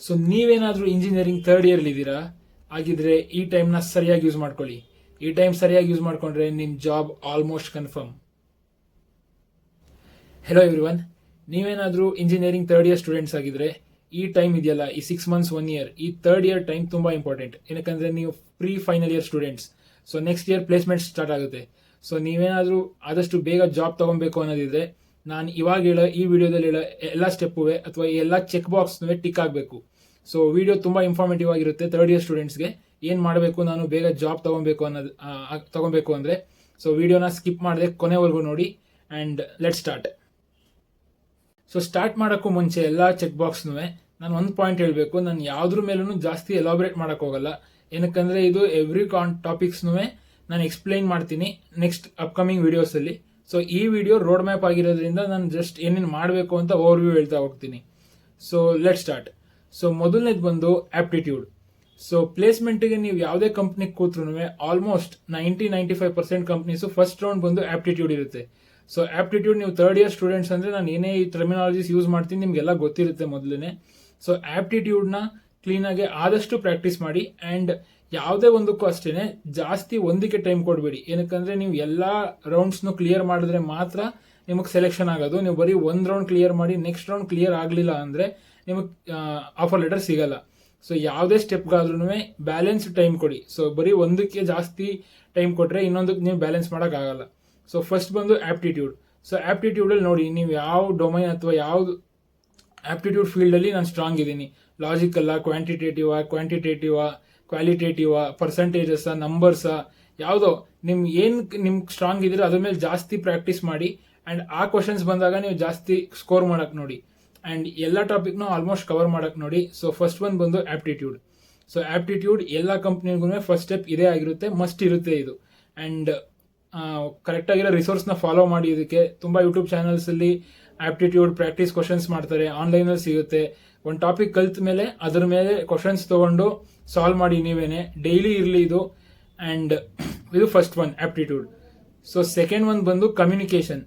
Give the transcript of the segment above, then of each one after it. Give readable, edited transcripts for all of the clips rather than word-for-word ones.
So ನೀವೇನಾದರೂ engineering third ಇಯರ್ಲಿದ್ದೀರಾ ಆಗಿದ್ರೆ ಈ ಟೈಮ್ನ ಸರಿಯಾಗಿ ಯೂಸ್ ಮಾಡ್ಕೊಳ್ಳಿ. ಈ ಟೈಮ್ ಸರಿಯಾಗಿ ಯೂಸ್ ಮಾಡ್ಕೊಂಡ್ರೆ ನಿಮ್ಮ job almost confirm. Hello everyone, ನೀವೇನಾದರೂ ಇಂಜಿನಿಯರಿಂಗ್ ಥರ್ಡ್ ಇಯರ್ ಸ್ಟೂಡೆಂಟ್ಸ್ ಆಗಿದ್ರೆ ಈ ಟೈಮ್ ಇದೆಯಲ್ಲ, ಈ 6 months 1 year, ಈ ಥರ್ಡ್ ಇಯರ್ ಟೈಮ್ ತುಂಬಾ ಇಂಪಾರ್ಟೆಂಟ್. ಏನಕ್ಕಂದ್ರೆ ನೀವು pre final year students. So next year placement start ಆಗುತ್ತೆ. ಸೊ ನೀವೇನಾದರೂ ಆದಷ್ಟು ಬೇಗ ಜಾಬ್ ತಗೊಬೇಕು ಅನ್ನೋದಿದ್ರೆ ನಾನು ಇವಾಗ ಹೇಳೋ ಈ ವಿಡಿಯೋದಲ್ಲಿ ಹೇಳೋ ಎಲ್ಲ ಸ್ಟೆಪ್ಪುವೆ ಅಥವಾ ಎಲ್ಲ ಚೆಕ್ ಬಾಕ್ಸ್ನುವೆ ಟಿಕ್ ಆಗಬೇಕು. ಸೊ ವಿಡಿಯೋ ತುಂಬಾ ಇನ್ಫಾರ್ಮೇಟಿವ್ ಆಗಿರುತ್ತೆ ಥರ್ಡ್ ಇಯರ್ ಸ್ಟೂಡೆಂಟ್ಸ್ಗೆ. ಏನು ಮಾಡಬೇಕು ನಾನು ಬೇಗ ಜಾಬ್ ತಗೊಬೇಕು ಅಂದ್ರೆ ಸೊ ವಿಡಿಯೋನ ಸ್ಕಿಪ್ ಮಾಡದೆ ಕೊನೆವರೆಗೂ ನೋಡಿ and let start. So start ಮಾಡೋಕ್ಕೂ ಮುಂಚೆ ಎಲ್ಲ ಚೆಕ್ ಬಾಕ್ಸ್ನುವೆ ನಾನು ಒಂದು ಪಾಯಿಂಟ್ ಹೇಳಬೇಕು. ನಾನು ಯಾವುದ್ರ ಮೇಲೂ ಜಾಸ್ತಿ ಎಲಾಬ್ರೇಟ್ ಮಾಡೋಕೆ ಹೋಗಲ್ಲ. ಏನಕ್ಕಂದ್ರೆ ಇದು ಎವ್ರಿ ಟಾಪಿಕ್ಸ್ನುವೆ ನಾನು ಎಕ್ಸ್ಪ್ಲೈನ್ ಮಾಡ್ತೀನಿ ನೆಕ್ಸ್ಟ್ ಅಪ್ಕಮಿಂಗ್ ವಿಡಿಯೋಸಲ್ಲಿ. ಸೊ ಈ ವಿಡಿಯೋ ರೋಡ್ ಮ್ಯಾಪ್ ಆಗಿರೋದ್ರಿಂದ ನಾನು ಜಸ್ಟ್ ಏನೇನು ಮಾಡಬೇಕು ಅಂತ ಓವರ್ವ್ಯೂ ಹೇಳ್ತಾ ಹೋಗ್ತೀನಿ. So let start. ಸೊ ಮೊದಲನೇದು ಬಂದು ಆಪ್ಟಿಟ್ಯೂಡ್. ಸೊ ಪ್ಲೇಸ್ಮೆಂಟ್ಗೆ ನೀವು ಯಾವುದೇ ಕಂಪ್ನಿಗೆ ಕೂತ್ರು ಆಲ್ಮೋಸ್ಟ್ 90-95% ಕಂಪ್ನೀಸು ಫಸ್ಟ್ ರೌಂಡ್ ಬಂದು ಆಪ್ಟಿಟ್ಯೂಡ್ ಇರುತ್ತೆ. ಸೊ ಆಪ್ಟಿಟ್ಯೂಡ್ ನೀವು ಥರ್ಡ್ ಇಯರ್ ಸ್ಟೂಡೆಂಟ್ಸ್ ಅಂದ್ರೆ ನಾನು ಏನೇ ಈ ಟರ್ಮಿನಾಲಜೀಸ್ ಯೂಸ್ ಮಾಡ್ತೀನಿ ನಿಮಗೆಲ್ಲ ಗೊತ್ತಿರುತ್ತೆ ಮೊದಲನೇ. ಸೊ ಆಪ್ಟಿಟ್ಯೂಡ್ನ ಕ್ಲೀನಾಗಿ ಆದಷ್ಟು ಪ್ರಾಕ್ಟೀಸ್ ಮಾಡಿ ಆ್ಯಂಡ್ ಯಾವುದೇ ಒಂದಕ್ಕೂ ಅಷ್ಟೇ ಜಾಸ್ತಿ ಒಂದಕ್ಕೆ ಟೈಮ್ ಕೊಡಬೇಡಿ. ಏನಕ್ಕಂದ್ರೆ ನೀವು ಎಲ್ಲ ರೌಂಡ್ಸ್ನು ಕ್ಲಿಯರ್ ಮಾಡಿದ್ರೆ ಮಾತ್ರ ನಿಮಗೆ ಸೆಲೆಕ್ಷನ್ ಆಗೋದು. ನೀವು ಬರೀ ಒಂದು ರೌಂಡ್ ಕ್ಲಿಯರ್ ಮಾಡಿ ನೆಕ್ಸ್ಟ್ ರೌಂಡ್ ಕ್ಲಿಯರ್ ಆಗಲಿಲ್ಲ ಅಂದರೆ ನಿಮಗೆ ಆಫರ್ ಲೆಟರ್ ಸಿಗಲ್ಲ. ಸೊ ಯಾವುದೇ ಸ್ಟೆಪ್ಗಾದ್ರೂ ಬ್ಯಾಲೆನ್ಸ್ ಟೈಮ್ ಕೊಡಿ. ಸೊ ಬರೀ ಒಂದಕ್ಕೆ ಜಾಸ್ತಿ ಟೈಮ್ ಕೊಟ್ಟರೆ ಇನ್ನೊಂದಕ್ಕೆ ನೀವು ಬ್ಯಾಲೆನ್ಸ್ ಮಾಡೋಕ್ಕಾಗಲ್ಲ. ಸೊ ಫಸ್ಟ್ ಬಂದು ಆಪ್ಟಿಟ್ಯೂಡ್. ಸೊ ಆಪ್ಟಿಟ್ಯೂಡಲ್ಲಿ ನೋಡಿ ನೀವು ಯಾವ ಡೊಮೈನ್ ಅಥವಾ ಯಾವ್ದು ಆಪ್ಟಿಟ್ಯೂಡ್ ಫೀಲ್ಡಲ್ಲಿ ನಾನು ಸ್ಟ್ರಾಂಗ್ ಇದ್ದೀನಿ. ಲಾಜಿಕಲ್ಲ, ಕ್ವಾಂಟಿಟೇಟಿವಾ, ಕ್ವಾಲಿಟೇಟಿವಾ, ಪರ್ಸೆಂಟೇಜಸ್ಸಾ, ನಂಬರ್ಸಾ, ಯಾವುದೋ ನಿಮ್ಗೆ ಸ್ಟ್ರಾಂಗ್ ಇದ್ರೆ ಅದ್ರ ಮೇಲೆ ಜಾಸ್ತಿ ಪ್ರಾಕ್ಟೀಸ್ ಮಾಡಿ ಆ್ಯಂಡ್ ಆ ಕ್ವಶನ್ಸ್ ಬಂದಾಗ ನೀವು ಜಾಸ್ತಿ ಸ್ಕೋರ್ ಮಾಡಕ್ಕೆ ನೋಡಿ ಆ್ಯಂಡ್ ಎಲ್ಲ ಟಾಪಿಕ್ನು ಆಲ್ಮೋಸ್ಟ್ ಕವರ್ ಮಾಡಕ್ಕೆ ನೋಡಿ. ಸೊ ಫಸ್ಟ್ ಒಂದು ಬಂದು ಆಪ್ಟಿಟ್ಯೂಡ್. ಸೊ ಆಪ್ಟಿಟ್ಯೂಡ್ ಎಲ್ಲ ಕಂಪ್ನಿಗೂ ಫಸ್ಟ್ ಸ್ಟೆಪ್ ಇದೇ ಆಗಿರುತ್ತೆ, ಮಸ್ಟ್ ಇರುತ್ತೆ ಇದು. ಆ್ಯಂಡ್ ಕರೆಕ್ಟಾಗಿರೋ ರಿಸೋರ್ಸ್ನ ಫಾಲೋ ಮಾಡಿ. ಇದಕ್ಕೆ ತುಂಬ ಯೂಟ್ಯೂಬ್ ಚಾನಲ್ಸಲ್ಲಿ ಆಪ್ಟಿಟ್ಯೂಡ್ ಪ್ರಾಕ್ಟೀಸ್ ಕ್ವಶನ್ಸ್ ಮಾಡ್ತಾರೆ, ಆನ್ಲೈನಲ್ಲಿ ಸಿಗುತ್ತೆ. ಒಂದು ಟಾಪಿಕ್ ಕಲ್ತ ಮೇಲೆ ಅದ್ರ ಮೇಲೆ ಕ್ವಶನ್ಸ್ ತೊಗೊಂಡು ಸಾಲ್ವ್ ಮಾಡಿ ನೀವೇನೆ, ಡೈಲಿ ಇರಲಿ ಇದು. ಆ್ಯಂಡ್ ಇದು first one aptitude. So second one ಬಂದು ಕಮ್ಯುನಿಕೇಷನ್.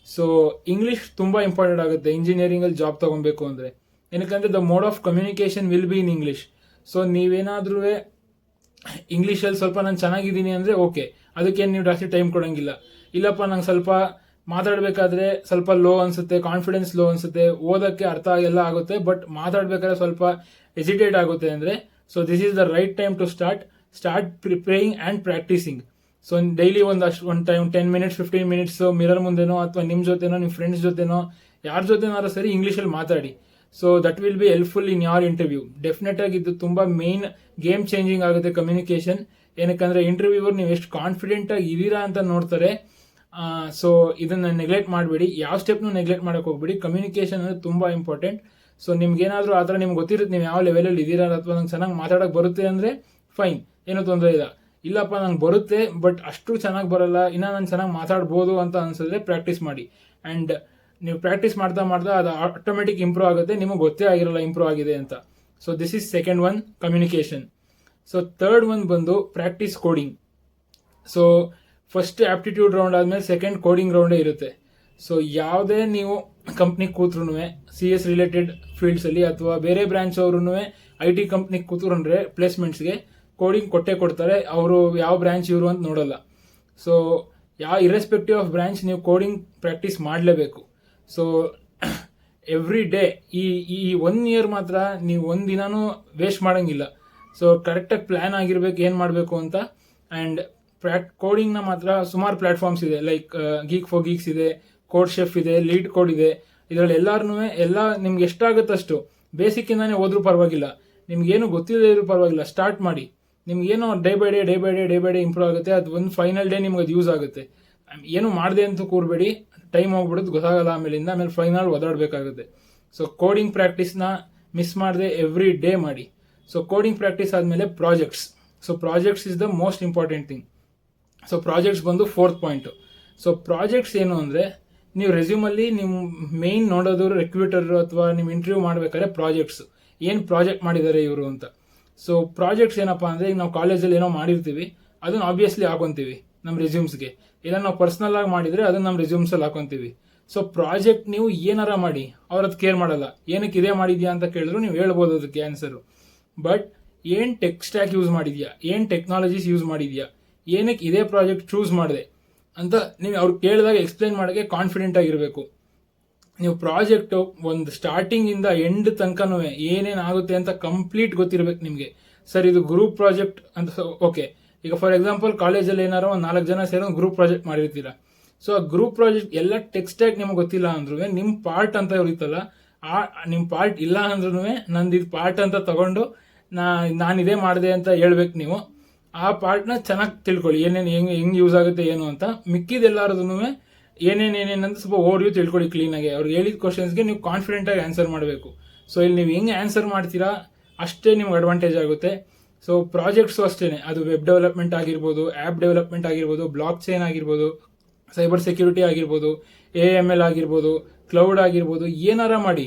ಸೊ ಇಂಗ್ಲೀಷ್ ತುಂಬ ಇಂಪಾರ್ಟೆಂಟ್ ಆಗುತ್ತೆ ಇಂಜಿನಿಯರಿಂಗಲ್ಲಿ ಜಾಬ್ ತೊಗೊಬೇಕು ಅಂದರೆ. ಏನಕ್ಕಂದ್ರೆ the mode of communication will be in English. So ನೀವೇನಾದ್ರೂ ಇಂಗ್ಲೀಷಲ್ಲಿ ಸ್ವಲ್ಪ ನಾನು ಚೆನ್ನಾಗಿದ್ದೀನಿ ಅಂದರೆ ಓಕೆ, ಅದಕ್ಕೇನು ನೀವು ಜಾಸ್ತಿ ಟೈಮ್ ಕೊಡೋಂಗಿಲ್ಲ. ಇಲ್ಲಪ್ಪ ನಂಗೆ ಸ್ವಲ್ಪ ಮಾತಾಡಬೇಕಾದ್ರೆ ಸ್ವಲ್ಪ ಲೋ ಅನಿಸುತ್ತೆ, ಕಾನ್ಫಿಡೆನ್ಸ್ ಲೋ ಅನಿಸುತ್ತೆ, ಓದೋಕ್ಕೆ ಅರ್ಥ ಎಲ್ಲ ಆಗುತ್ತೆ ಬಟ್ ಮಾತಾಡಬೇಕಾದ್ರೆ ಸ್ವಲ್ಪ ಹೆಸಿಟೇಟ್ ಆಗುತ್ತೆ ಅಂದರೆ so this is the right time to start preparing and practicing. So daily ಒಂದು ಟೈಮ್ 10 minutes 15 minutes ಮಿರರ್ ಮುಂದೆನೋ ಅಥವಾ ನಿಮ್ಮ ಜೊತೆನೋ ನಿಮ್ಮ ಫ್ರೆಂಡ್ಸ್ ಜೊತೆನೋ ಯಾರ ಜೊತೆನಾದ್ರೂ ಸರಿ ಇಂಗ್ಲೀಷಲ್ಲಿ ಮಾತಾಡಿ. So that will be helpful in your interview. Definite ಆಗಿ ಇದು ತುಂಬ ಮೇನ್ ಗೇಮ್ ಚೇಂಜಿಂಗ್ ಆಗುತ್ತೆ ಕಮ್ಯುನಿಕೇಷನ್. ಏನಕ್ಕಂದ್ರೆ ಇಂಟರ್ವ್ಯೂವರ್ ನೀವು ಎಷ್ಟು ಕಾನ್ಫಿಡೆಂಟ್ ಆಗಿ ಇದ್ದೀರಾ ಅಂತ ನೋಡ್ತಾರೆ. ಸೊ ಇದನ್ನ ನೆಗ್ಲೆಕ್ಟ್ ಮಾಡಬೇಡಿ, ಯಾವ ಸ್ಟೆಪ್ನು ನೆಗ್ಲೆಕ್ಟ್ ಮಾಡಕ್ಕೆ ಹೋಗ್ಬೇಡಿ. ಕಮ್ಯುನಿಕೇಷನ್ ಅಂದರೆ ತುಂಬ ಇಂಪಾರ್ಟೆಂಟ್. ಸೊ ನಿಮ್ಗೇನಾದರೂ ಆ ಥರ ನಿಮ್ಗೆ ಗೊತ್ತಿರುತ್ತೆ ನೀವು ಯಾವ ಲೆವೆಲಲ್ಲಿ ಇದ್ದೀರಾ ಅಥವಾ ನಂಗೆ ಚೆನ್ನಾಗಿ ಮಾತಾಡೋಕೆ ಬರುತ್ತೆ ಅಂದರೆ ಫೈನ್, ಏನೂ ತೊಂದರೆ ಇಲ್ಲ. ಇಲ್ಲಪ್ಪ ನಂಗೆ ಬರುತ್ತೆ ಬಟ್ ಅಷ್ಟು ಚೆನ್ನಾಗಿ ಬರಲ್ಲ, ಇನ್ನು ನಾನು ಚೆನ್ನಾಗಿ ಮಾತಾಡ್ಬೋದು ಅಂತ ಅನ್ಸಿದ್ರೆ ಪ್ರಾಕ್ಟೀಸ್ ಮಾಡಿ. ಆ್ಯಂಡ್ ನೀವು ಪ್ರಾಕ್ಟೀಸ್ ಮಾಡ್ತಾ ಅದು ಆಟೋಮೆಟಿಕ್ ಇಂಪ್ರೂವ್ ಆಗುತ್ತೆ, ನಿಮಗೆ ಗೊತ್ತೇ ಆಗಿರಲ್ಲ ಇಂಪ್ರೂವ್ ಆಗಿದೆ ಅಂತ. So this is second one, communication. So third one ಬಂದು practice coding. So first aptitude round ಆದಮೇಲೆ ಸೆಕೆಂಡ್ ಕೋಡಿಂಗ್ ರೌಂಡೇ ಇರುತ್ತೆ. ಸೊ ಯಾವುದೇ ನೀವು ಕಂಪ್ನಿಗೆ ಕೂತ್ರು CS ರಿಲೇಟೆಡ್ ಫೀಲ್ಡ್ಸಲ್ಲಿ ಅಥವಾ ಬೇರೆ ಬ್ರಾಂಚ್ ಅವ್ರೂ IT ಕಂಪ್ನಿಗೆ ಕೂತ್ಕೊಂಡ್ರೆ ಪ್ಲೇಸ್ಮೆಂಟ್ಸ್ಗೆ ಕೋಡಿಂಗ್ ಕೊಟ್ಟೇ ಕೊಡ್ತಾರೆ. ಅವರು ಯಾವ ಬ್ರಾಂಚ್ ಇವರು ಅಂತ ನೋಡಲ್ಲ. ಸೊ ಇರ್ರೆಸ್ಪೆಕ್ಟಿವ್ ಆಫ್ ಬ್ರಾಂಚ್ ನೀವು ಕೋಡಿಂಗ್ ಪ್ರಾಕ್ಟೀಸ್ ಮಾಡಲೇಬೇಕು. ಸೊ ಎವ್ರಿ ಡೇ ಈ 1 year ಮಾತ್ರ ನೀವು ಒಂದು ದಿನಾನೂ ವೇಸ್ಟ್ ಮಾಡೋಂಗಿಲ್ಲ. ಸೊ ಕರೆಕ್ಟಾಗಿ ಪ್ಲ್ಯಾನ್ ಆಗಿರ್ಬೇಕು ಏನು ಮಾಡಬೇಕು ಅಂತ. ಆ್ಯಂಡ್ ಕೋಡಿಂಗ್ನ ಮಾತ್ರ ಸುಮಾರು ಪ್ಲಾಟ್ಫಾರ್ಮ್ಸ್ ಇದೆ, ಲೈಕ್ ಗೀಕ್ ಫಾರ್ ಗೀಕ್ಸ್ ಇದೆ, ಕೋಡ್ ಶೆಫ್ ಇದೆ, ಲೀಡ್ ಕೋಡ್ ಇದೆ. ಇದರಲ್ಲಿ ಎಲ್ಲ ನಿಮ್ಗೆ ಎಷ್ಟಾಗುತ್ತಷ್ಟು ಬೇಸಿಕ್ಕಿಂದಾನೇ ಹೋದ್ರೂ ಪರವಾಗಿಲ್ಲ, ನಿಮ್ಗೇನು ಗೊತ್ತಿಲ್ಲದೆ ಇದ್ರೂ ಪರವಾಗಿಲ್ಲ, ಸ್ಟಾರ್ಟ್ ಮಾಡಿ. ನಿಮ್ಗೇನೋ ಡೇ ಬೈ ಡೇ ಇಂಪ್ರೂವ್ ಆಗುತ್ತೆ. ಅದು ಒಂದು ಫೈನಲ್ ಡೇ ನಿಮ್ಗೆ ಅದು ಯೂಸ್ ಆಗುತ್ತೆ. ಏನು ಮಾಡಿದೆ ಅಂತ ಕೂರಬೇಡಿ, ಟೈಮ್ ಹೋಗ್ಬಿಡೋದು ಗೊತ್ತಾಗಲ್ಲ. ಆಮೇಲೆ ಫೈನಲ್ ಓದಾಡಬೇಕಾಗುತ್ತೆ. ಸೊ ಕೋಡಿಂಗ್ ಪ್ರಾಕ್ಟೀಸ್ನ ಮಿಸ್ ಮಾಡದೆ ಎವ್ರಿ ಡೇ ಮಾಡಿ. ಸೊ ಕೋಡಿಂಗ್ ಪ್ರಾಕ್ಟೀಸ್ ಆದಮೇಲೆ projects. So projects is the most important thing. So projects ಬಂದು 4th ಪಾಯಿಂಟು. ಸೊ ಪ್ರಾಜೆಕ್ಟ್ಸ್ ಏನು ಅಂದರೆ ನೀವು ರೆಸ್ಯೂಮಲ್ಲಿ ನಿಮ್ಮ ಮೇಯ್ನ್ ನೋಡೋದು ರಿಕ್ರೂಟರ್ ಅಥವಾ ನೀವು ಇಂಟರ್ವ್ಯೂ ಮಾಡಬೇಕಾದ್ರೆ ಪ್ರಾಜೆಕ್ಟ್ಸ್ ಏನು ಪ್ರಾಜೆಕ್ಟ್ ಮಾಡಿದ್ದಾರೆ ಇವರು ಅಂತ. ಸೊ ಪ್ರಾಜೆಕ್ಟ್ಸ್ ಏನಪ್ಪ ಅಂದರೆ ಈಗ ನಾವು ಕಾಲೇಜಲ್ಲಿ ಏನೋ ಮಾಡಿರ್ತೀವಿ, ಅದನ್ನು ಆಬ್ವಿಯಸ್ಲಿ ಹಾಕೊತೀವಿ ನಮ್ಮ ರೆಸ್ಯೂಮ್ಸ್ಗೆ. ಇಲ್ಲ ನಾವು ಪರ್ಸ್ನಲ್ ಆಗಿ ಮಾಡಿದರೆ ಅದನ್ನು ನಮ್ಮ ರೆಸ್ಯೂಮ್ಸಲ್ಲಿ ಹಾಕೊತೀವಿ. ಸೊ ಪ್ರಾಜೆಕ್ಟ್ ನೀವು ಏನಾರ ಮಾಡಿ ಅವ್ರು ಅದು ಕೇರ್ ಮಾಡಲ್ಲ. ಏನಕ್ಕೆ ಇದೇ ಮಾಡಿದ್ಯಾ ಅಂತ ಕೇಳಿದ್ರು ನೀವು ಹೇಳ್ಬೋದು ಅದಕ್ಕೆ ಆನ್ಸರು. ಬಟ್ ಏನ್ ಟೆಕ್ ಸ್ಟ್ಯಾಕ್ ಯೂಸ್ ಮಾಡಿದ್ಯಾ, ಏನ್ ಟೆಕ್ನಾಲಜೀಸ್ ಯೂಸ್ ಮಾಡಿದ್ಯಾ, ಏನಕ್ಕೆ ಇದೇ ಪ್ರಾಜೆಕ್ಟ್ ಚೂಸ್ ಮಾಡಿದೆ ಅಂತ ನೀವು ಅವ್ರು ಕೇಳಿದಾಗ ಎಕ್ಸ್ಪ್ಲೈನ್ ಮಾಡೋಕ್ಕೆ ಕಾನ್ಫಿಡೆಂಟ್ ಆಗಿರಬೇಕು. ನೀವು ಪ್ರಾಜೆಕ್ಟ್ ಒಂದು ಸ್ಟಾರ್ಟಿಂಗ್ ಇಂದ ಎಂಡ್ ತನಕನೂ ಏನೇನಾಗುತ್ತೆ ಅಂತ ಕಂಪ್ಲೀಟ್ ಗೊತ್ತಿರಬೇಕು ನಿಮಗೆ. ಸರ್ ಇದು ಗ್ರೂಪ್ ಪ್ರಾಜೆಕ್ಟ್ ಅಂತ, ಓಕೆ, ಈಗ ಫಾರ್ ಎಕ್ಸಾಂಪಲ್ ಕಾಲೇಜಲ್ಲಿ ಏನಾರೋ ಒಂದು 4 ಜನ ಸೇರೋ ಒಂದು ಗ್ರೂಪ್ ಪ್ರಾಜೆಕ್ಟ್ ಮಾಡಿರ್ತೀರಾ. ಸೊ ಆ ಗ್ರೂಪ್ ಪ್ರಾಜೆಕ್ಟ್ ಎಲ್ಲ ಟೆಕ್ ಸ್ಟ್ಯಾಕ್ ನಿಮ್ಗೆ ಗೊತ್ತಿಲ್ಲ ಅಂದ್ರೂ ನಿಮ್ಮ ಪಾರ್ಟ್ ಅಂತ ಇರುತ್ತಲ್ಲ, ನಿಮ್ಮ ಪಾರ್ಟ್ ಇಲ್ಲ ಅಂದ್ರೂ ನಂದು ಇದು ಪಾರ್ಟ್ ಅಂತ ತಗೊಂಡು ನಾನು ಇದೇ ಮಾಡಿದೆ ಅಂತ ಹೇಳ್ಬೇಕು ನೀವು. ಆ ಪಾರ್ಟ್ನ ಚೆನ್ನಾಗಿ ತಿಳ್ಕೊಳ್ಳಿ, ಏನೇನು ಹೆಂಗೆ ಯೂಸ್ ಆಗುತ್ತೆ ಏನು ಅಂತ. ಮಿಕ್ಕಿದೆಲ್ಲಾರದೂ ಏನೇನೇನೇನಂತ ಸ್ವಲ್ಪ ಓವರ್ವ್ಯೂ ತಿಳ್ಕೊಳ್ಳಿ ಕ್ಲೀನಾಗಿ. ಅವ್ರಿಗೆ ಹೇಳಿದ ಕ್ವಶನ್ಸ್ಗೆ ನೀವು ಕಾನ್ಫಿಡೆಂಟ್ ಆಗಿ ಆನ್ಸರ್ ಮಾಡಬೇಕು. ಸೊ ಇಲ್ಲಿ ನೀವು ಹೆಂಗೆ ಆನ್ಸರ್ ಮಾಡ್ತೀರಾ ಅಷ್ಟೇ ನಿಮ್ಗೆ ಅಡ್ವಾಂಟೇಜ್ ಆಗುತ್ತೆ. ಸೊ ಪ್ರಾಜೆಕ್ಟ್ಸು ಅಷ್ಟೇ, ಅದು ವೆಬ್ ಡೆವಲಪ್ಮೆಂಟ್ ಆಗಿರ್ಬೋದು, ಆ್ಯಪ್ ಡೆವಲಪ್ಮೆಂಟ್ ಆಗಿರ್ಬೋದು, ಬ್ಲಾಕ್ ಚೈನ್ ಆಗಿರ್ಬೋದು, ಸೈಬರ್ ಸೆಕ್ಯೂರಿಟಿ ಆಗಿರ್ಬೋದು, AML ಆಗಿರ್ಬೋದು, ಕ್ಲೌಡ್ ಆಗಿರ್ಬೋದು, ಏನಾರ ಮಾಡಿ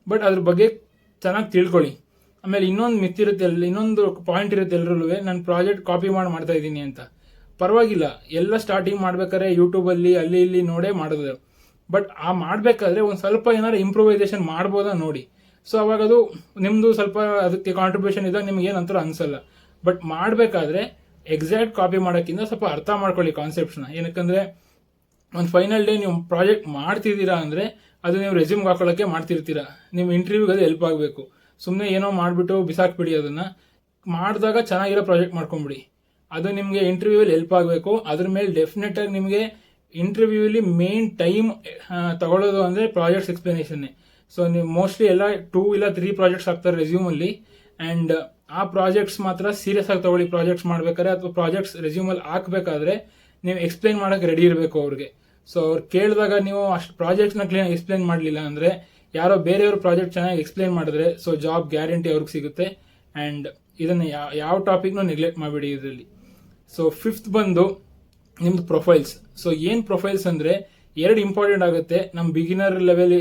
ಬಟ್ ಅದ್ರ ಬಗ್ಗೆ ಚೆನ್ನಾಗಿ ತಿಳ್ಕೊಳ್ಳಿ. ಆಮೇಲೆ ಇನ್ನೊಂದು ಪಾಯಿಂಟ್ ಇರುತ್ತೆ ಎಲ್ಲರೂ, ನಾನು ಪ್ರಾಜೆಕ್ಟ್ ಕಾಪಿ ಮಾಡ್ತಾ ಇದ್ದೀನಿ ಅಂತ. ಪರವಾಗಿಲ್ಲ, ಎಲ್ಲ ಸ್ಟಾರ್ಟಿಂಗ್ ಮಾಡ್ಬೇಕಾದ್ರೆ ಯೂಟ್ಯೂಬಲ್ಲಿ ಅಲ್ಲಿ ಇಲ್ಲಿ ನೋಡೇ ಮಾಡಿದ್ರು. ಬಟ್ ಆ ಮಾಡಬೇಕಾದ್ರೆ ಒಂದು ಸ್ವಲ್ಪ ಏನಾರು ಇಂಪ್ರೂವೈಸೇಷನ್ ಮಾಡ್ಬೋದಾ ನೋಡಿ. ಸೊ ಅವಾಗ ಅದು ನಿಮ್ಮದು ಸ್ವಲ್ಪ ಅದಕ್ಕೆ ಕಾಂಟ್ರಿಬ್ಯೂಷನ್ ಇದ್ದಾಗ ನಿಮ್ಗೆ ಏನಂತ ಅನ್ಸಲ್ಲ. ಬಟ್ ಮಾಡಬೇಕಾದ್ರೆ ಎಕ್ಸಾಕ್ಟ್ ಕಾಪಿ ಮಾಡೋಕ್ಕಿಂತ ಸ್ವಲ್ಪ ಅರ್ಥ ಮಾಡ್ಕೊಳ್ಳಿ ಕಾನ್ಸೆಪ್ಟ್ಸ್ನ. ಏನಕ್ಕಂದ್ರೆ ಒಂದು ಫೈನಲ್ ಡೇ ನೀವು ಪ್ರಾಜೆಕ್ಟ್ ಮಾಡ್ತಿದ್ದೀರಾ ಅಂದರೆ ಅದು ನೀವು ರೆಸ್ಯೂಮ್ಗೆ ಹಾಕೊಳ್ಳೋಕ್ಕೆ ಮಾಡ್ತಿರ್ತೀರಾ, ನಿಮ್ಮ ಇಂಟರ್ವ್ಯೂಗೆ ಅದು ಹೆಲ್ಪ್ ಆಗಬೇಕು. ಸುಮ್ಮನೆ ಏನೋ ಮಾಡಿಬಿಟ್ಟು ಬಿಸಾಕ್ಬಿಡಿ. ಅದನ್ನು ಮಾಡಿದಾಗ ಚೆನ್ನಾಗಿರೋ ಪ್ರಾಜೆಕ್ಟ್ ಮಾಡ್ಕೊಂಬಿಡಿ, ಅದು ನಿಮಗೆ ಇಂಟರ್ವ್ಯೂವಲ್ಲಿ ಹೆಲ್ಪ್ ಆಗಬೇಕು. ಅದ್ರ ಮೇಲೆ ಡೆಫಿನೆಟ್ ಆಗಿ ನಿಮಗೆ ಇಂಟರ್ವ್ಯೂಲಿ ಮೇನ್ ಟೈಮ್ ತಗೊಳ್ಳೋದು ಅಂದರೆ ಪ್ರಾಜೆಕ್ಟ್ಸ್ ಎಕ್ಸ್ಪ್ಲನೇಷನ್ನೇ. ಸೊ ನೀವು ಮೋಸ್ಟ್ಲಿ ಎಲ್ಲ 2 ಇಲ್ಲ 3 ಪ್ರಾಜೆಕ್ಟ್ಸ್ ಹಾಕ್ತಾರೆ ರೆಸ್ಯೂಮಲ್ಲಿ. ಆ್ಯಂಡ್ ಆ ಪ್ರಾಜೆಕ್ಟ್ಸ್ ಮಾತ್ರ ಸೀರಿಯಸ್ ಆಗಿ ತಗೊಳ್ಳಿ. ಪ್ರಾಜೆಕ್ಟ್ಸ್ ಮಾಡ್ಬೇಕಾದ್ರೆ ಅಥವಾ ಪ್ರಾಜೆಕ್ಟ್ಸ್ ರೆಸ್ಯೂಮಲ್ಲಿ ಹಾಕಬೇಕಾದ್ರೆ ನೀವು ಎಕ್ಸ್ಪ್ಲೈನ್ ಮಾಡೋಕ್ಕೆ ರೆಡಿ ಇರಬೇಕು ಅವ್ರಿಗೆ. ಸೊ ಅವ್ರು ಕೇಳಿದಾಗ ನೀವು ಅಷ್ಟು ಪ್ರಾಜೆಕ್ಟ್ಸ್ನ ಕ್ಲೀನಾಗಿ ಎಕ್ಸ್ಪ್ಲೈನ್ ಮಾಡಲಿಲ್ಲ ಅಂದರೆ, ಯಾರೋ ಬೇರೆಯವರು ಪ್ರಾಜೆಕ್ಟ್ ಚೆನ್ನಾಗಿ ಎಕ್ಸ್ಪ್ಲೈನ್ ಮಾಡಿದ್ರೆ ಸೊ ಜಾಬ್ ಗ್ಯಾರಂಟಿ ಅವ್ರಿಗೆ ಸಿಗುತ್ತೆ. ಆ್ಯಂಡ್ ಇದನ್ನು ಯಾವ ಟಾಪಿಕ್ನೂ ನೆಗ್ಲೆಕ್ಟ್ ಮಾಡಬೇಡಿ ಇದರಲ್ಲಿ. ಸೊ 5th ಬಂದು ನಿಮ್ದು ಪ್ರೊಫೈಲ್ಸ್. ಸೊ ಏನು ಪ್ರೊಫೈಲ್ಸ್ ಅಂದರೆ 2 ಇಂಪಾರ್ಟೆಂಟ್ ಆಗುತ್ತೆ ನಮ್ಮ ಬಿಗಿನರ್ ಲೆವೆಲ್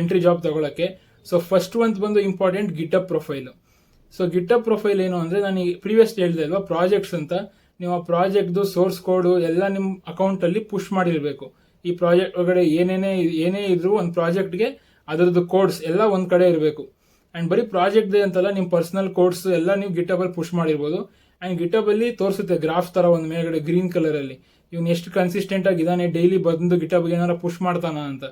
ಎಂಟ್ರಿ ಜಾಬ್ ತಗೊಳ್ಳೋಕ್ಕೆ. ಸೊ ಫಸ್ಟ್ ಒಂದು ಬಂದು important GitHub profile. So GitHub profile ಏನು ಅಂದರೆ, ನಾನು ಈ ಪ್ರೀವಿಯಸ್ ಹೇಳಿದೆ ಅಲ್ವಾ ಪ್ರಾಜೆಕ್ಟ್ಸ್ ಅಂತ, ನೀವು ಆ ಪ್ರಾಜೆಕ್ಟ್ದು ಸೋರ್ಸ್ ಕೋಡು ಎಲ್ಲ ನಿಮ್ಮ ಅಕೌಂಟಲ್ಲಿ ಪುಷ್ ಮಾಡಿರಬೇಕು. ಈ ಪ್ರಾಜೆಕ್ಟ್ ಒಳಗಡೆ ಏನೇ ಇದ್ರೂ ಒಂದು ಪ್ರಾಜೆಕ್ಟ್ಗೆ ಅದರದ್ದು ಕೋಡ್ಸ್ ಎಲ್ಲ ಒಂದು ಕಡೆ ಇರಬೇಕು. ಆ್ಯಂಡ್ ಬರೀ ಪ್ರಾಜೆಕ್ಟ್ದೇ ಅಂತಲ್ಲ, ನಿಮ್ಮ ಪರ್ಸನಲ್ ಕೋಡ್ಸ್ ಎಲ್ಲ ನೀವು ಗಿಟಬಲ್ಲಿ ಪುಷ್ ಮಾಡಿರ್ಬೋದು. ಆ್ಯಂಡ್ ಗಿಟಬಲ್ಲಿ ತೋರಿಸುತ್ತೆ ಗ್ರಾಫ್ ಥರ ಒಂದು ಮೇಲ್ಗಡೆ ಗ್ರೀನ್ ಕಲರಲ್ಲಿ, ಇವನು ಎಷ್ಟು ಕನ್ಸಿಸ್ಟೆಂಟ್ ಆಗಿದ್ದಾನೆ, ಡೈಲಿ ಬಂದು ಗಿಟಬ್ಗೆ ಏನಾರ ಪುಷ್ ಮಾಡ್ತಾನ ಅಂತ.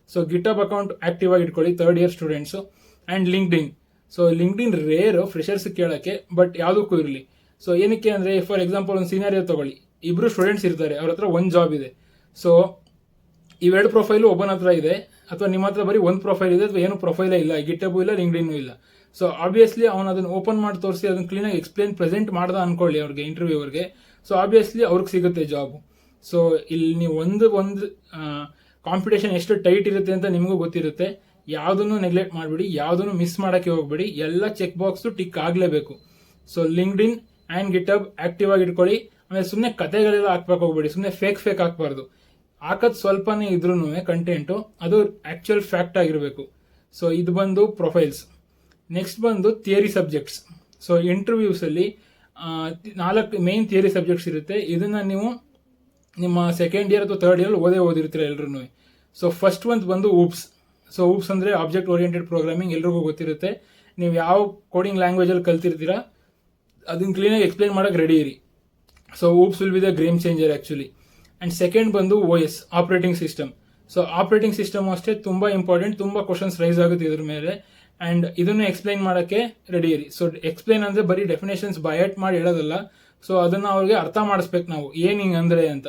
ಸೊ ಗಿಟಬ್ ಅಕೌಂಟ್ ಆಕ್ಟಿವ್ ಆಗಿ ಇಟ್ಕೊಳ್ಳಿ 3rd year students. And LinkedIn. So LinkedIn rare freshers ಕೇಳೋಕ್ಕೆ, ಬಟ್ ಯಾವುದಕ್ಕೂ ಇರಲಿ. ಸೊ ಏನಕ್ಕೆ ಅಂದರೆ, ಫಾರ್ ಎಕ್ಸಾಂಪಲ್ ಒಂದು ಸಿನಾರಿಯೋ ತಗೊಳ್ಳಿ, ಇಬ್ಬರು ಸ್ಟೂಡೆಂಟ್ಸ್ ಇರ್ತಾರೆ, ಅವ್ರ ಹತ್ರ ಒಂದು ಜಾಬ್ ಇದೆ. ಸೊ ಇವೆರಡು ಪ್ರೊಫೈಲು ಒಬ್ಬನ ಹತ್ರ ಇದೆ, ಅಥವಾ ನಿಮ್ಮ ಹತ್ರ ಬರೀ ಒಂದು ಪ್ರೊಫೈಲ್ ಇದೆ, ಅಥವಾ ಏನು ಪ್ರೊಫೈಲೇ ಇಲ್ಲ, ಗಿಟಬು ಇಲ್ಲ, ಲಿಂಕ್ಡ್ಇನ್ನು ಇಲ್ಲ. ಸೊ ಆಬ್ವಿಯಸ್ಲಿ ಅವನು ಅದನ್ನು ಓಪನ್ ಮಾಡಿ ತೋರಿಸಿ ಅದನ್ನು ಕ್ಲೀನಾಗಿ ಎಕ್ಸ್ಪ್ಲೇನ್ ಪ್ರೆಸೆಂಟ್ ಮಾಡ್ದ ಅನ್ಕೊಳ್ಳಿ ಅವ್ರಿಗೆ ಇಂಟರ್ವ್ಯೂವರ್ಗೆ. ಸೊ ಆಬ್ವಿಯಸ್ಲಿ ಅವ್ರಿಗೆ ಸಿಗುತ್ತೆ ಜಾಬು. ಸೊ ಇಲ್ಲಿ ನೀವು ಒಂದು ಕಾಂಪಿಟೇಷನ್ ಎಷ್ಟು ಟೈಟ್ ಇರುತ್ತೆ ಅಂತ ನಿಮಗೂ ಗೊತ್ತಿರುತ್ತೆ. ಯಾವುದನ್ನು ನೆಗ್ಲೆಕ್ಟ್ ಮಾಡಬೇಡಿ, ಯಾವುದನ್ನು ಮಿಸ್ ಮಾಡೋಕ್ಕೆ ಹೋಗ್ಬೇಡಿ, ಎಲ್ಲ ಚೆಕ್ ಬಾಕ್ಸು ಟಿಕ್ ಆಗಲೇಬೇಕು. So LinkedIn and GitHub active ಆಗಿ ಇಟ್ಕೊಳ್ಳಿ. ಆಮೇಲೆ ಸುಮ್ಮನೆ ಕತೆಗಳೆಲ್ಲ ಹಾಕ್ಬೇಕು ಹೋಗ್ಬೇಡಿ, ಸುಮ್ಮನೆ ಫೇಕ್ ಹಾಕ್ಬಾರ್ದು. ಹಾಕೋದು ಸ್ವಲ್ಪನೇ ಇದ್ರೂ ಕಂಟೆಂಟು ಅದು ಆ್ಯಕ್ಚುಯಲ್ ಫ್ಯಾಕ್ಟ್ ಆಗಿರಬೇಕು. ಸೊ ಇದು ಬಂದು ಪ್ರೊಫೈಲ್ಸ್. ನೆಕ್ಸ್ಟ್ ಬಂದು ಥಿಯರಿ ಸಬ್ಜೆಕ್ಟ್ಸ್. ಸೊ ಇಂಟರ್ವ್ಯೂಸಲ್ಲಿ 4 ಮೇನ್ ಥಿಯರಿ ಸಬ್ಜೆಕ್ಟ್ಸ್ ಇರುತ್ತೆ. ಇದನ್ನು ನೀವು ನಿಮ್ಮ 2nd ಇಯರ್ ಅಥವಾ 3rd ಇಯರ್ ಓದಿರ್ತೀರ ಎಲ್ರೂ. ಸೊ ಫಸ್ಟ್ ಒಂದು ಬಂದು ಊಪ್ಸ್. ಸೊ ಊಪ್ಸ್ ಅಂದರೆ ಆಬ್ಜೆಕ್ಟ್ ಓರಿಯೆಂಟೆಡ್ ಪ್ರೋಗ್ರಾಮಿಂಗ್, ಎಲ್ರಿಗೂ ಗೊತ್ತಿರುತ್ತೆ. ನೀವು ಯಾವ ಕೋಡಿಂಗ್ ಲ್ಯಾಂಗ್ವೇಜಲ್ಲಿ ಕಲ್ತಿರ್ತೀರಾ ಅದನ್ನು ಕ್ಲೀನಾಗಿ ಎಕ್ಸ್ಪ್ಲೈನ್ ಮಾಡೋಕ್ಕೆ ರೆಡಿ ಇರಿ. So OOPs will be the game changer actually. And second ಬಂದು OS, operating system. So operating system ಅಷ್ಟೇ ತುಂಬ ಇಂಪಾರ್ಟೆಂಟ್, ತುಂಬ ಕ್ವಶನ್ಸ್ ರೈಸ್ ಆಗುತ್ತೆ ಇದ್ರ ಮೇಲೆ. ಆ್ಯಂಡ್ ಇದನ್ನು ಎಕ್ಸ್ಪ್ಲೈನ್ ಮಾಡೋಕ್ಕೆ ರೆಡಿ ಇರಿ. ಸೊ ಎಕ್ಸ್ಪ್ಲೈನ್ ಅಂದರೆ ಬರೀ ಡೆಫಿನೇಷನ್ಸ್ ಬೈಹರ್ಟ್ ಮಾಡಿ ಹೇಳೋದಲ್ಲ. ಸೊ ಅದನ್ನು ಅವ್ರಿಗೆ ಅರ್ಥ ಮಾಡಿಸ್ಬೇಕು ನಾವು ಏನು ಹಿಂಗೆ ಅಂದರೆ ಅಂತ.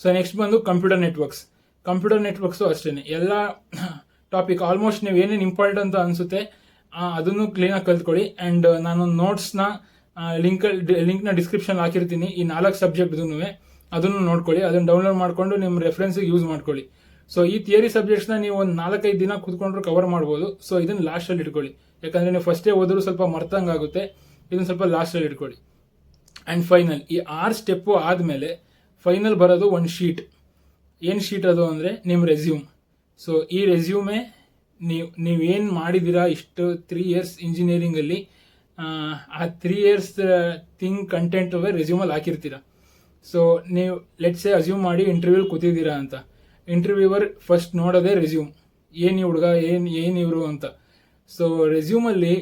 ಸೊ ನೆಕ್ಸ್ಟ್ ಬಂದು ಕಂಪ್ಯೂಟರ್ ನೆಟ್ವರ್ಕ್ಸು ಅಷ್ಟೇ. ಎಲ್ಲ ಟಾಪಿಕ್ ಆಲ್ಮೋಸ್ಟ್ ನೀವು ಏನೇನು ಇಂಪಾರ್ಟೆಂಟ್ ಅಂತ ಅನಿಸುತ್ತೆ ಅದನ್ನು ಕ್ಲೀನಾಗಿ ಕಲ್ತ್ಕೊಳ್ಳಿ. ಆ್ಯಂಡ್ ನಾನು ನೋಟ್ಸ್ನ ಲಿಂಕ್ನ ಡಿಸ್ಕ್ರಿಪ್ಷನ್ ಹಾಕಿರ್ತೀನಿ ಈ 4 ಸಬ್ಜೆಕ್ಟ್ದೂ, ಅದನ್ನು ನೋಡ್ಕೊಳ್ಳಿ. ಅದನ್ನು ಡೌನ್ಲೋಡ್ ಮಾಡಿಕೊಂಡು ನಿಮ್ಮ ರೆಫರೆನ್ಸಿಗೆ ಯೂಸ್ ಮಾಡ್ಕೊಳ್ಳಿ. ಸೊ ಈ ಥಿಯರಿ ಸಬ್ಜೆಕ್ಟ್ಸ್ನ ನೀವು ಒಂದು 4-5 ದಿನ ಕೂತ್ಕೊಂಡ್ರು ಕವರ್ ಮಾಡ್ಬೋದು. ಸೊ ಇದನ್ನು ಲಾಸ್ಟಲ್ಲಿ ಇಟ್ಕೊಳ್ಳಿ, ಯಾಕಂದರೆ ನೀವು ಫಸ್ಟೇ ಓದಿದ್ರು ಸ್ವಲ್ಪ ಮರ್ತಂಗಾಗುತ್ತೆ. ಇದನ್ನು ಸ್ವಲ್ಪ ಲಾಸ್ಟಲ್ಲಿ ಇಟ್ಕೊಳ್ಳಿ. ಆ್ಯಂಡ್ ಫೈನಲ್ ಈ 6 ಸ್ಟೆಪ್ಪು ಆದಮೇಲೆ ಫೈನಲ್ ಬರೋದು ಒಂದು ಶೀಟ್. ಏನು ಶೀಟ್ ಅದು ಅಂದರೆ ನಿಮ್ಮ ರೆಸ್ಯೂಮ್. ಸೊ ಈ ರೆಸ್ಯೂಮೇ ನೀವೇನು ಮಾಡಿದ್ದೀರಾ ಇಷ್ಟು 3 ಇಯರ್ಸ್ ಇಂಜಿನಿಯರಿಂಗಲ್ಲಿ, ಆ 3 ಇಯರ್ಸ್ ಕಂಟೆಂಟ್ ರೆಸ್ಯೂಮಲ್ಲಿ ಹಾಕಿರ್ತೀರ. ಸೊ ನೀವು ಲೆಟ್ಸೇ ಅಸ್ಯೂಮ್ ಮಾಡಿ ಇಂಟರ್ವ್ಯೂಲಿ ಕೂತಿದ್ದೀರಾ ಅಂತ. ಇಂಟರ್ವ್ಯೂವರ್ ಫಸ್ಟ್ ನೋಡೋದೇ ರೆಸ್ಯೂಮ್, ಏನು ಈ ಹುಡುಗ, ಏನು ಇವರು ಅಂತ. ಸೊ ರೆಸ್ಯೂಮಲ್ಲಿ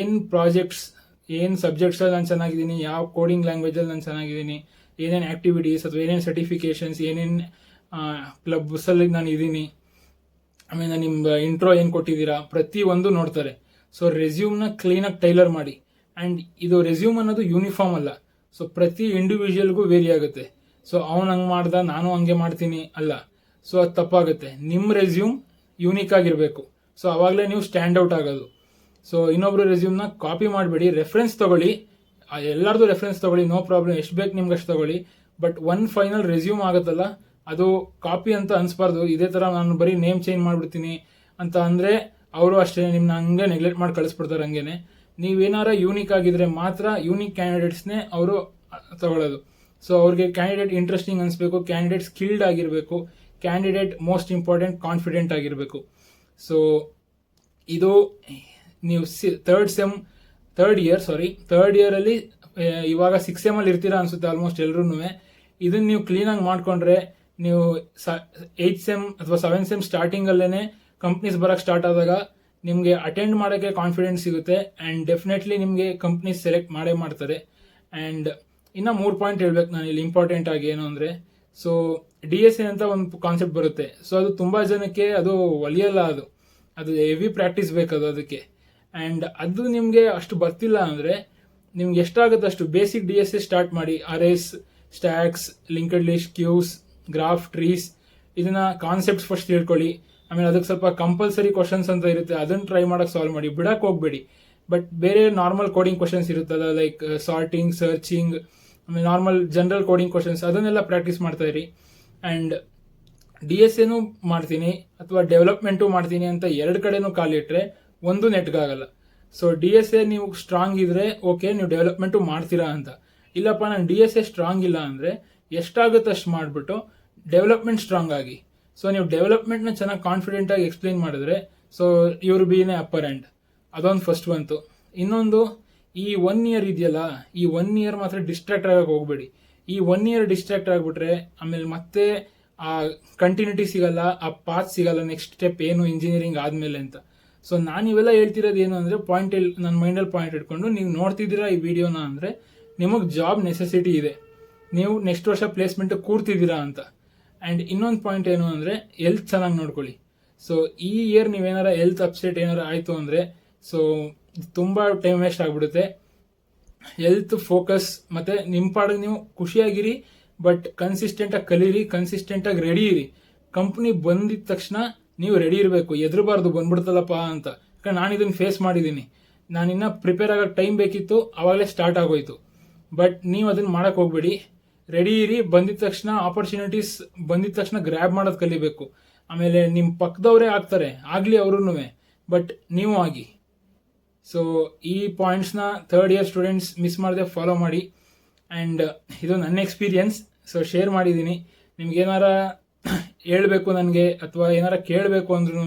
ಏನು ಪ್ರಾಜೆಕ್ಟ್ಸ್, ಏನು ಸಬ್ಜೆಕ್ಟ್ಸಲ್ಲಿ ನಾನು ಚೆನ್ನಾಗಿದ್ದೀನಿ, ಯಾವ ಕೋಡಿಂಗ್ ಲ್ಯಾಂಗ್ವೇಜಲ್ಲಿ ನಾನು ಚೆನ್ನಾಗಿದ್ದೀನಿ, ಏನೇನು ಆ್ಯಕ್ಟಿವಿಟೀಸ್ ಅಥವಾ ಏನೇನು ಸರ್ಟಿಫಿಕೇಷನ್ಸ್, ಏನೇನು ಕ್ಲಬ್ಸಲ್ಲಿ ನಾನು ಇದ್ದೀನಿ, ಆಮೇಲೆ ನಿಮ್ಮ ಇಂಟ್ರೋ ಏನು ಕೊಟ್ಟಿದ್ದೀರಾ, ಪ್ರತಿಯೊಂದು ನೋಡ್ತಾರೆ. ಸೊ ರೆಸ್ಯೂಮ್ನ ಕ್ಲೀನಾಗಿ ಟೈಲರ್ ಮಾಡಿ. ಆ್ಯಂಡ್ ಇದು ರೆಸ್ಯೂಮ್ ಅನ್ನೋದು ಯೂನಿಫಾರ್ಮ್ ಅಲ್ಲ. ಸೊ ಪ್ರತಿ ಇಂಡಿವಿಜುವಲ್ಗೂ ವೇರಿ ಆಗುತ್ತೆ. ಸೊ ಅವ್ನು ಹಂಗೆ ಮಾಡ್ದ ನಾನು ಹಂಗೆ ಮಾಡ್ತೀನಿ ಅಲ್ಲ. ಸೊ ಅದು ತಪ್ಪಾಗುತ್ತೆ. ನಿಮ್ಮ ರೆಸ್ಯೂಮ್ ಯೂನಿಕ್ ಆಗಿರಬೇಕು. ಸೊ ಅವಾಗಲೇ ನೀವು ಸ್ಟ್ಯಾಂಡ್ ಔಟ್ ಆಗೋದು. ಸೊ ಇನ್ನೊಬ್ರು ರೆಸ್ಯೂಮ್ನ ಕಾಪಿ ಮಾಡಬೇಡಿ, ರೆಫರೆನ್ಸ್ ತೊಗೊಳ್ಳಿ, ಎಲ್ಲರದು ರೆಫರೆನ್ಸ್ ತೊಗೊಳ್ಳಿ, ನೋ ಪ್ರಾಬ್ಲಮ್, ಎಷ್ಟು ಬೇಕು ನಿಮ್ಗೆ ಅಷ್ಟು ತೊಗೊಳ್ಳಿ. ಬಟ್ ಒನ್ ಫೈನಲ್ ರೆಸ್ಯೂಮ್ ಆಗುತ್ತಲ್ಲ, ಅದು ಕಾಪಿ ಅಂತ ಅನ್ಸ್ಬಾರ್ದು. ಇದೇ ಥರ ನಾನು ಬರೀ ನೇಮ್ ಚೇಂಜ್ ಮಾಡಿಬಿಡ್ತೀನಿ ಅಂತ ಅಂದರೆ ಅವರು ಅಷ್ಟೇ ನಿಮ್ಮನ್ನ ಹಂಗೆ ನೆಗ್ಲೆಕ್ಟ್ ಮಾಡಿ ಕಳಿಸ್ಬಿಡ್ತಾರೆ. ಹಂಗೇನೆ ನೀವೇನಾರ ಯೂನಿಕ್ ಆಗಿದ್ರೆ ಮಾತ್ರ ಯೂನಿಕ್ ಕ್ಯಾಂಡಿಡೇಟ್ಸ್ನೇ ಅವರು ತಗೊಳ್ಳೋದು. ಸೊ ಅವ್ರಿಗೆ ಕ್ಯಾಂಡಿಡೇಟ್ ಇಂಟ್ರೆಸ್ಟಿಂಗ್ ಅನಿಸ್ಬೇಕು, ಕ್ಯಾಂಡಿಡೇಟ್ ಸ್ಕಿಲ್ಡ್ ಆಗಿರಬೇಕು, ಕ್ಯಾಂಡಿಡೇಟ್ ಮೋಸ್ಟ್ ಇಂಪಾರ್ಟೆಂಟ್ ಕಾನ್ಫಿಡೆಂಟ್ ಆಗಿರಬೇಕು. ಸೊ ಇದು ನೀವು ಥರ್ಡ್ ಇಯರಲ್ಲಿ ಇವಾಗ 6th ಸೆಮ್ಮಲ್ಲಿ ಇರ್ತೀರಾ ಅನ್ಸುತ್ತೆ ಆಲ್ಮೋಸ್ಟ್ ಎಲ್ರೂ. ಇದನ್ನು ನೀವು ಕ್ಲೀನಾಗಿ ಮಾಡಿಕೊಂಡ್ರೆ ನೀವು 8th ಸೆಮ್ ಅಥವಾ 7th ಸೆಮ್ ಸ್ಟಾರ್ಟಿಂಗಲ್ಲೇ ಕಂಪ್ನೀಸ್ ಬರೋಕ್ಕೆ ಸ್ಟಾರ್ಟ್ ಆದಾಗ ನಿಮಗೆ ಅಟೆಂಡ್ ಮಾಡೋಕ್ಕೆ ಕಾನ್ಫಿಡೆನ್ಸ್ ಸಿಗುತ್ತೆ. ಆ್ಯಂಡ್ ಡೆಫಿನೆಟ್ಲಿ ನಿಮಗೆ ಕಂಪ್ನೀಸ್ ಸೆಲೆಕ್ಟ್ ಮಾಡೇ ಮಾಡ್ತಾರೆ. ಆ್ಯಂಡ್ ಇನ್ನು 3 ಪಾಯಿಂಟ್ ಹೇಳ್ಬೇಕು ನಾನು ಇಲ್ಲಿ ಇಂಪಾರ್ಟೆಂಟ್ ಆಗಿ ಏನು ಅಂದರೆ, ಸೊ DSA ಅಂತ ಒಂದು ಕಾನ್ಸೆಪ್ಟ್ ಬರುತ್ತೆ. ಸೊ ಅದು ತುಂಬ ಜನಕ್ಕೆ ಅದು ಒಲಿಯಲ್ಲ, ಅದು ಹೆವಿ ಪ್ರಾಕ್ಟೀಸ್ ಬೇಕದು ಅದಕ್ಕೆ. ಆ್ಯಂಡ್ ಅದು ನಿಮಗೆ ಅಷ್ಟು ಬರ್ತಿಲ್ಲ ಅಂದರೆ ನಿಮ್ಗೆ ಎಷ್ಟಾಗುತ್ತೆ ಅಷ್ಟು ಬೇಸಿಕ್ DSA ಸ್ಟಾರ್ಟ್ ಮಾಡಿ. Arrays, stacks, linked list, queues, graph, trees, ಇದನ್ನ ಕಾನ್ಸೆಪ್ಟ್ಸ್ ಫಸ್ಟ್ ತಿಳ್ಕೊಳ್ಳಿ. ಆಮೇಲೆ ಅದಕ್ಕೆ ಸ್ವಲ್ಪ ಕಂಪಲ್ಸರಿ ಕ್ವಶನ್ಸ್ ಅಂತ ಇರುತ್ತೆ, ಅದನ್ನು ಟ್ರೈ ಮಾಡೋಕ್ಕೆ ಸಾಲ್ವ್ ಮಾಡಿ, ಬಿಡಕ್ಕೆ ಹೋಗಬೇಡಿ. ಬಟ್ ಬೇರೆ ನಾರ್ಮಲ್ ಕೋಡಿಂಗ್ ಕ್ವಶನ್ಸ್ ಇರುತ್ತಲ್ಲ, ಲೈಕ್ ಸಾರ್ಟಿಂಗ್, ಸರ್ಚಿಂಗ್, ಆಮೇಲೆ ನಾರ್ಮಲ್ ಜನರಲ್ ಕೋಡಿಂಗ್ ಕ್ವಶನ್ಸ್, ಅದನ್ನೆಲ್ಲ ಪ್ರಾಕ್ಟೀಸ್ ಮಾಡ್ತಾ ಇರಿ. ಆ್ಯಂಡ್ DSAನೂ ಮಾಡ್ತೀನಿ ಅಥವಾ ಡೆವಲಪ್ಮೆಂಟು ಮಾಡ್ತೀನಿ ಅಂತ 2 ಕಡೆನೂ ಕಾಲಿಟ್ರೆ ಒಂದು ನೆಟ್ಗಾಗಲ್ಲ. ಸೊ DSA ನೀವು ಸ್ಟ್ರಾಂಗ್ ಇದ್ರೆ ಓಕೆ, ನೀವು ಡೆವಲಪ್ಮೆಂಟು ಮಾಡ್ತೀರಾ ಅಂತ. ಇಲ್ಲಪ್ಪ ನಾನು DSA ಸ್ಟ್ರಾಂಗ್ ಇಲ್ಲ ಅಂದರೆ ಎಷ್ಟಾಗುತ್ತೆ ಅಷ್ಟು ಮಾಡಿಬಿಟ್ಟು ಡೆವಲಪ್ಮೆಂಟ್ ಸ್ಟ್ರಾಂಗ್ ಆಗಿ. ಸೊ ನೀವು ಡೆವಲಪ್ಮೆಂಟ್ನ ಚೆನ್ನಾಗಿ ಕಾನ್ಫಿಡೆಂಟಾಗಿ ಎಕ್ಸ್ಪ್ಲೈನ್ ಮಾಡಿದ್ರೆ ಸೊ ಇವ್ರು ಬಿನೇ ಅಪ್ಪರ್ ಹ್ಯಾಂಡ್. ಅದೊಂದು ಫಸ್ಟ್ ಬಂತು. ಇನ್ನೊಂದು, ಈ 1 ಇಯರ್ ಇದೆಯಲ್ಲ, ಈ 1 ಇಯರ್ ಮಾತ್ರ ಡಿಸ್ಟ್ರಾಕ್ಟ್ ಆಗಕ್ಕೆ ಹೋಗಬೇಡಿ. ಈ 1 ಇಯರ್ ಡಿಸ್ಟ್ರಾಕ್ಟ್ ಆಗಿಬಿಟ್ರೆ ಆಮೇಲೆ ಮತ್ತೆ ಆ ಕಂಟಿನ್ಯೂಟಿ ಸಿಗಲ್ಲ, ಆ ಪಾತ್ ಸಿಗಲ್ಲ, ನೆಕ್ಸ್ಟ್ ಸ್ಟೆಪ್ ಏನು ಇಂಜಿನಿಯರಿಂಗ್ ಆದಮೇಲೆ ಅಂತ. ಸೊ ನಾನು ಇವೆಲ್ಲ ಹೇಳ್ತಿರೋದು ಏನು ಅಂದರೆ ನನ್ನ ಮೈಂಡಲ್ಲಿ ಪಾಯಿಂಟ್ ಇಟ್ಕೊಂಡು ನೀವು ನೋಡ್ತಿದ್ದೀರಾ ಈ ವಿಡಿಯೋನ ಅಂದರೆ ನಿಮಗೆ ಜಾಬ್ ನೆಸೆಸಿಟಿ ಇದೆ, ನೀವು ನೆಕ್ಸ್ಟ್ ವರ್ಷ ಪ್ಲೇಸ್ಮೆಂಟ್ ಕೂರ್ತಿದ್ದೀರಾ ಅಂತ. ಆ್ಯಂಡ್ ಇನ್ನೊಂದು ಪಾಯಿಂಟ್ ಏನು ಅಂದರೆ ಹೆಲ್ತ್ ಚೆನ್ನಾಗಿ ನೋಡ್ಕೊಳ್ಳಿ. ಸೊ ಈ ಇಯರ್ ನೀವೇನಾರ ಹೆಲ್ತ್ ಅಪ್ಸೆಟ್ ಏನಾರ ಆಯಿತು ಅಂದರೆ ಸೊ ತುಂಬ ಟೈಮ್ ವೇಸ್ಟ್ ಆಗಿಬಿಡುತ್ತೆ. ಹೆಲ್ತ್ ಫೋಕಸ್, ಮತ್ತು ನಿಮ್ಮ ಪಾಡಿಗೆ ನೀವು ಖುಷಿಯಾಗಿರಿ, ಬಟ್ ಕನ್ಸಿಸ್ಟೆಂಟಾಗಿ ಕಲೀರಿ, ಕನ್ಸಿಸ್ಟೆಂಟಾಗಿ ರೆಡಿ ಇರಿ. ಕಂಪ್ನಿ ಬಂದಿದ ತಕ್ಷಣ ನೀವು ರೆಡಿ ಇರಬೇಕು, ಎದುರಬಾರ್ದು ಬಂದ್ಬಿಡ್ತಲ್ಲಪ್ಪ ಅಂತ. ಯಾಕಂದ್ರೆ ನಾನು ಇದನ್ನು ಫೇಸ್ ಮಾಡಿದ್ದೀನಿ. ನಾನಿನ್ನ ಪ್ರಿಪೇರ್ ಆಗೋಕ್ಕೆ ಟೈಮ್ ಬೇಕಿತ್ತು, ಆವಾಗಲೇ ಸ್ಟಾರ್ಟ್ ಆಗೋಯ್ತು. ಬಟ್ ನೀವು ಅದನ್ನು ಮಾಡೋಕ್ಕೆ ಹೋಗಬೇಡಿ, ರೆಡಿ ಇರಿ. ಬಂದಿದ ತಕ್ಷಣ ಆಪರ್ಚುನಿಟೀಸ್ ಬಂದಿದ ತಕ್ಷಣ ಗ್ರ್ಯಾಬ್ ಮಾಡೋದು ಕಲಿಬೇಕು. ಆಮೇಲೆ ನಿಮ್ಮ ಪಕ್ಕದವರೇ ಆಗ್ತಾರೆ, ಆಗಲಿ ಅವ್ರೂ, ಬಟ್ ನೀವು ಆಗಿ. ಸೊ ಈ ಪಾಯಿಂಟ್ಸ್ನ ಥರ್ಡ್ ಇಯರ್ ಸ್ಟೂಡೆಂಟ್ಸ್ ಮಿಸ್ ಮಾಡದೆ ಫಾಲೋ ಮಾಡಿ. ಆ್ಯಂಡ್ ಇದು ನನ್ನ ಎಕ್ಸ್ಪೀರಿಯನ್ಸ್, ಸೊ ಶೇರ್ ಮಾಡಿದ್ದೀನಿ. ನಿಮ್ಗೇನಾರ ಹೇಳಬೇಕು ನನಗೆ ಅಥವಾ ಏನಾರ ಕೇಳಬೇಕು ಅಂದ್ರೂ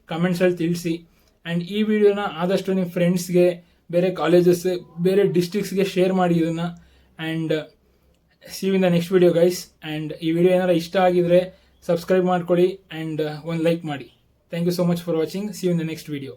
ಕಮೆಂಟ್ಸಲ್ಲಿ ತಿಳಿಸಿ. ಆ್ಯಂಡ್ ಈ ವಿಡಿಯೋನ ಆದಷ್ಟು ನಿಮ್ಮ ಫ್ರೆಂಡ್ಸ್ಗೆ, ಬೇರೆ ಕಾಲೇಜಸ್, ಬೇರೆ ಡಿಸ್ಟ್ರಿಕ್ಸ್ಗೆ ಶೇರ್ ಮಾಡಿ ಇದನ್ನು. And see you in the next video guys. And ಈ ವಿಡಿಯೋ ಏನಾರ ಇಷ್ಟ ಆಗಿದ್ರೆ ಸಬ್ಸ್ಕ್ರೈಬ್ ಮಾಡ್ಕೊಳ್ಳಿ ಆ್ಯಂಡ್ ಒಂದು ಲೈಕ್ ಮಾಡಿ. Thank you so much for watching. See you in the next video.